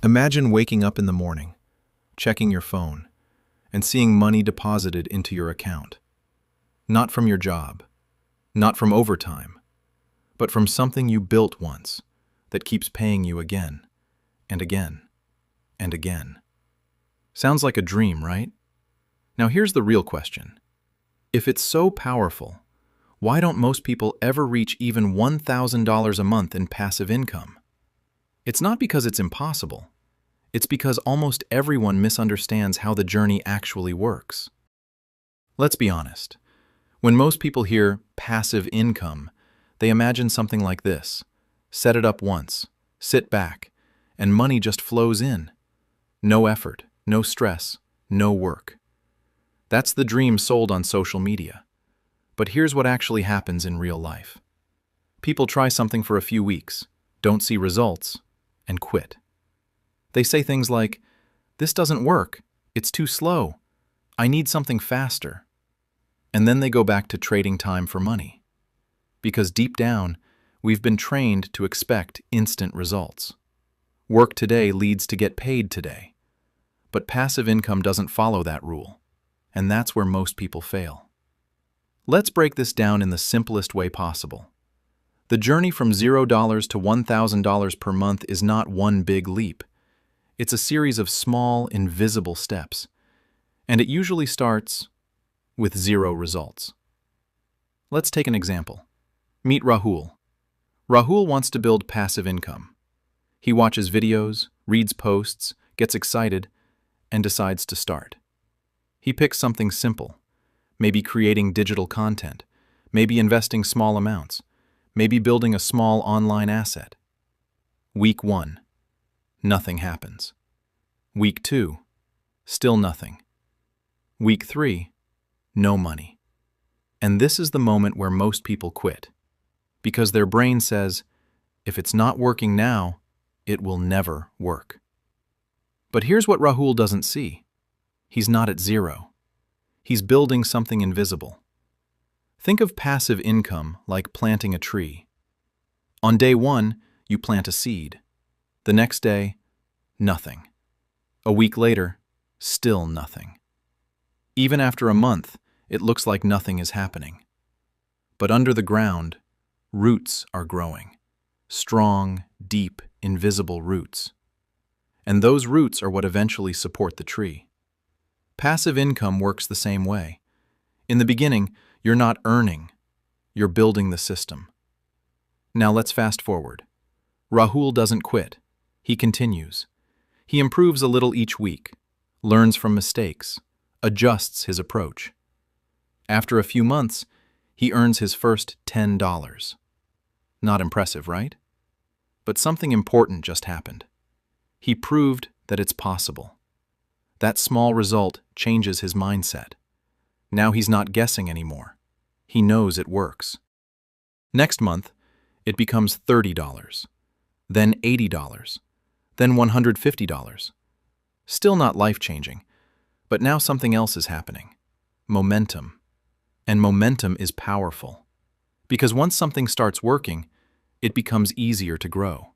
Imagine waking up in the morning, checking your phone, and seeing money deposited into your account. Not from your job, not from overtime, but from something you built once that keeps paying you again and again and again. Sounds like a dream, right? Now here's the real question. If it's so powerful, why don't most people ever reach even $1,000 a month in passive income? It's not because it's impossible. It's because almost everyone misunderstands how the journey actually works. Let's be honest. When most people hear passive income, they imagine something like this. Set it up once, sit back, and money just flows in. No effort, no stress, no work. That's the dream sold on social media. But here's what actually happens in real life. People try something for a few weeks, don't see results, and quit. They say things like, "This doesn't work, it's too slow, I need something faster." And then they go back to trading time for money. Because deep down, we've been trained to expect instant results. Work today leads to get paid today. But passive income doesn't follow that rule, and that's where most people fail. Let's break this down in the simplest way possible. The journey from $0 to $1,000 per month is not one big leap. It's a series of small, invisible steps, and it usually starts with zero results. Let's take an example. Meet Rahul. Rahul wants to build passive income. He watches videos, reads posts, gets excited, and decides to start. He picks something simple, maybe creating digital content, maybe investing small amounts, maybe building a small online asset. Week 1. Nothing happens. Week 2, still nothing. Week 3, no money. And this is the moment where most people quit, because their brain says, if it's not working now, it will never work. But here's what Rahul doesn't see. He's not at zero. He's building something invisible. Think of passive income like planting a tree. On day 1, you plant a seed. The next day, nothing. A week later, still nothing. Even after a month, it looks like nothing is happening. But under the ground, roots are growing. Strong, deep, invisible roots. And those roots are what eventually support the tree. Passive income works the same way. In the beginning, you're not earning, you're building the system. Now let's fast forward. Rahul doesn't quit. He continues. He improves a little each week, learns from mistakes, adjusts his approach. After a few months, he earns his first $10. Not impressive, right? But something important just happened. He proved that it's possible. That small result changes his mindset. Now he's not guessing anymore. He knows it works. Next month, it becomes $30, then $80, then $150. Still not life-changing, but now something else is happening. Momentum. And momentum is powerful. Because once something starts working, it becomes easier to grow.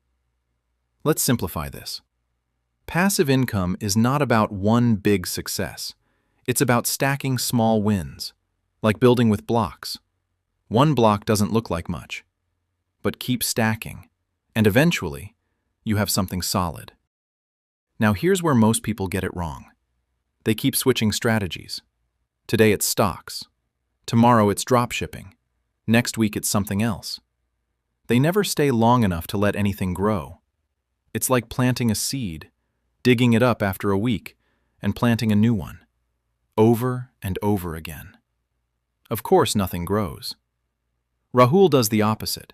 Let's simplify this. Passive income is not about one big success. It's about stacking small wins, like building with blocks. One block doesn't look like much, but keep stacking, and eventually, you have something solid. Now here's where most people get it wrong. They keep switching strategies. Today it's stocks. Tomorrow it's drop shipping. Next week it's something else. They never stay long enough to let anything grow. It's like planting a seed, digging it up after a week, and planting a new one, over and over again. Of course, nothing grows. Rahul does the opposite.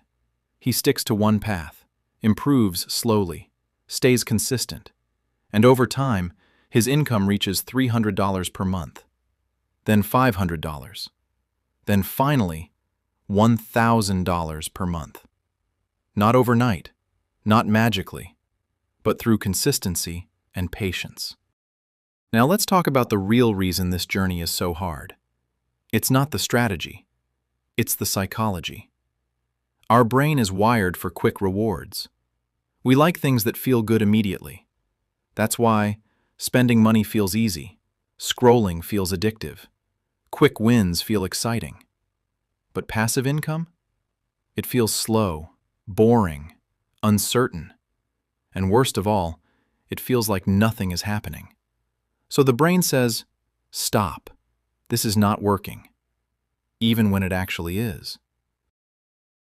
He sticks to one path, improves slowly, stays consistent, and over time, his income reaches $300 per month, then $500, then finally, $1,000 per month. Not overnight, not magically, but through consistency and patience. Now let's talk about the real reason this journey is so hard. It's not the strategy, it's the psychology. Our brain is wired for quick rewards. We like things that feel good immediately. That's why spending money feels easy, scrolling feels addictive, quick wins feel exciting. But passive income? It feels slow, boring, uncertain, and worst of all, it feels like nothing is happening. So the brain says, stop, this is not working, even when it actually is.